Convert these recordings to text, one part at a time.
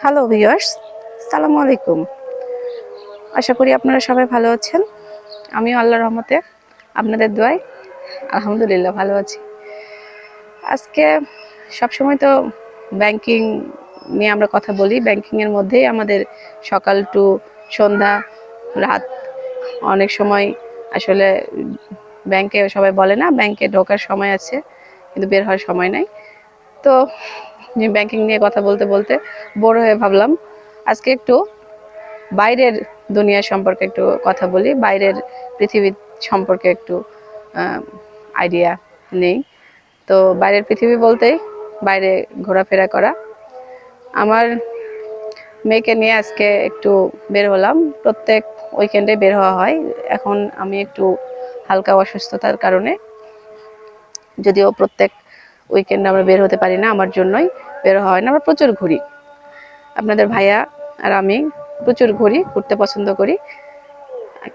Hello viewers, আসসালামু আলাইকুম। আশা করি আপনারা সবাই ভালো আছেন। আমিও আল্লাহর রহমতে আপনাদের দোয়ায় আলহামদুলিল্লাহ ভালো আছি। আজকে সবসময় তো ব্যাংকিং নিয়ে আমরা কথা বলি। ব্যাংকিংয়ের মধ্যেই আমাদের সকাল টু সন্ধ্যা, রাত, অনেক সময় আসলে ব্যাংকে সবাই বলে না ব্যাংকে ঢোকার সময় আছে কিন্তু বের হওয়ার সময় নাই। তো ব্যাংকিং নিয়ে কথা বলতে বলতে বোর হয়ে ভাবলাম আজকে একটু বাইরের দুনিয়া সম্পর্কে একটু কথা বলি, বাইরের পৃথিবী সম্পর্কে একটু আইডিয়া নেই। তো বাইরের পৃথিবী বলতেই বাইরে ঘোরাফেরা করা। আমার মেয়েকে নিয়ে আজকে একটু বের হলাম। প্রত্যেক উইকেন্ডে বের হওয়া হয়। এখন আমি একটু হালকা অসুস্থতার কারণে, যদিও প্রত্যেক উইকেন্ডে আমরা বের হতে পারি না, আমার জন্যই বের হওয়া হয় না। আমরা প্রচুর ঘুরি, আপনাদের ভাইয়া আর আমি প্রচুর ঘুরতে পছন্দ করি।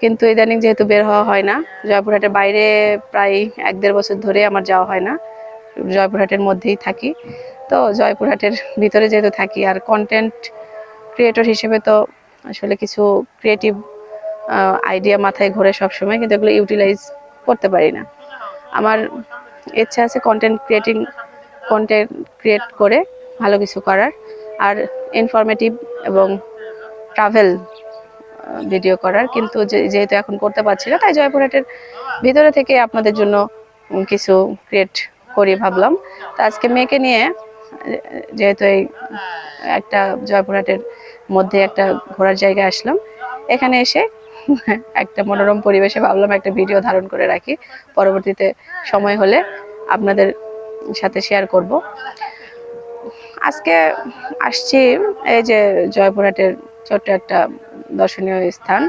কিন্তু ইদানিং যেহেতু বের হওয়া হয় না, জয়পুরহাটের বাইরে প্রায় 1-1.5 বছর ধরে আমার যাওয়া হয় না, জয়পুরহাটের মধ্যেই থাকি। তো জয়পুরহাটের ভিতরে যেহেতু থাকি, আর কন্টেন্ট ক্রিয়েটর হিসেবে তো আসলে কিছু ক্রিয়েটিভ আইডিয়া মাথায় ঘোরে সবসময়, কিন্তু এগুলো ইউটিলাইজ করতে পারি না। আমার ইচ্ছা আছে কন্টেন্ট ক্রিয়েট করে ভালো কিছু করার, আর ইনফরমেটিভ এবং ট্রাভেল ভিডিও করার, কিন্তু যেহেতু এখন করতে পারছি না, তাই জয়পুরহাটের ভিতরে থেকে আপনাদের জন্য কিছু ক্রিয়েট করি ভাবলাম। তো আজকে মেয়েকে নিয়ে, যেহেতু এই একটা জয়পুরহাটের মধ্যে একটা ঘোরার জায়গায় আসলাম, এখানে এসে একটা মনোরম পরিবেশে ভাবলাম একটা ভিডিও ধারণ করে রাখি, পরবর্তীতে সময় হলে আপনাদের সাথে শেয়ার করব। আজকে আসছি এই যে জয়পুরহাটের ছোট্ট একটা দর্শনীয় স্থান,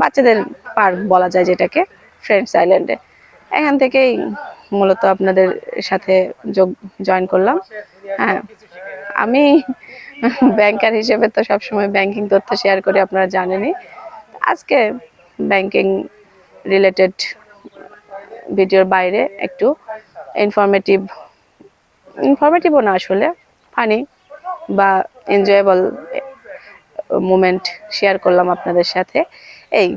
বাচ্চাদের পার্ক বলা যায় যেটাকে, ফ্রেন্ডস আইল্যান্ডে। এখান থেকেই মূলত আপনাদের সাথে জয়েন করলাম। হ্যাঁ, আমি ব্যাংকার হিসেবে তো সবসময় ব্যাংকিং তথ্য শেয়ার করি, আপনারা জানেনই। আজকে ব্যাংকিং রিলেটেড ভিডিওর বাইরে একটু ইনফরমেটিভও না, আসলে ফানি বা এনজয়েবল মোমেন্ট শেয়ার করলাম আপনাদের সাথে। এই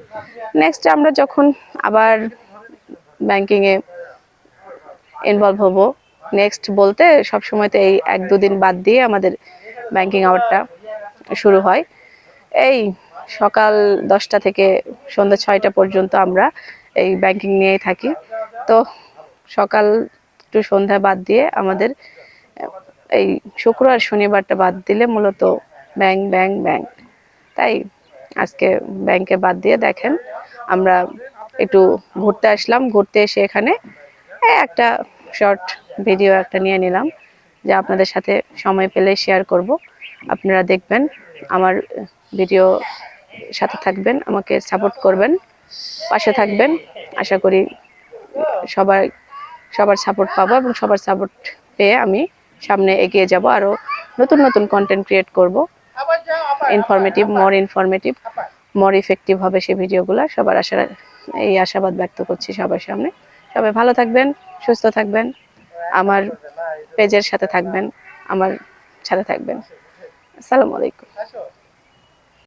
নেক্সট আমরা যখন আবার ব্যাংকিংয়ে ইনভলভ হব, নেক্সট বলতে সবসময় তো এই 1-2 দিন বাদ দিয়ে আমাদের ব্যাংকিং আওয়ারটা শুরু হয়। এই সকাল 10টা থেকে সন্ধ্যা 6টা পর্যন্ত আমরা এই ব্যাংকিং নিয়েই থাকি। তো সকাল টু সন্ধ্যা বাদ দিয়ে আমাদের এই শুক্র আর শনিবারটা বাদ দিলে মূলত ব্যাংক ব্যাংক ব্যাংক। তাই আজকে ব্যাংকে বাদ দিয়ে দেখেন আমরা একটু ঘুরতে আসলাম। ঘুরতে এসে এখানে একটা শর্ট ভিডিও একটা নিয়ে নিলাম, যা আপনাদের সাথে সময় পেলে শেয়ার করব। আপনারা দেখবেন, আমার ভিডিও সাথে থাকবেন, আমাকে সাপোর্ট করবেন, পাশে থাকবেন। আশা করি সবার সাপোর্ট পাবো, এবং সবার সাপোর্ট পেয়ে আমি সামনে এগিয়ে যাব, আরও নতুন নতুন কন্টেন্ট ক্রিয়েট করব। ইনফরমেটিভ, মোর ইফেক্টিভ হবে সেই ভিডিওগুলো। এই আশাবাদ ব্যক্ত করছি সবার সামনে। সবাই ভালো থাকবেন, সুস্থ থাকবেন, আমার পেজের সাথে থাকবেন, আমার সাথে থাকবেন। আসসালামু আলাইকুম।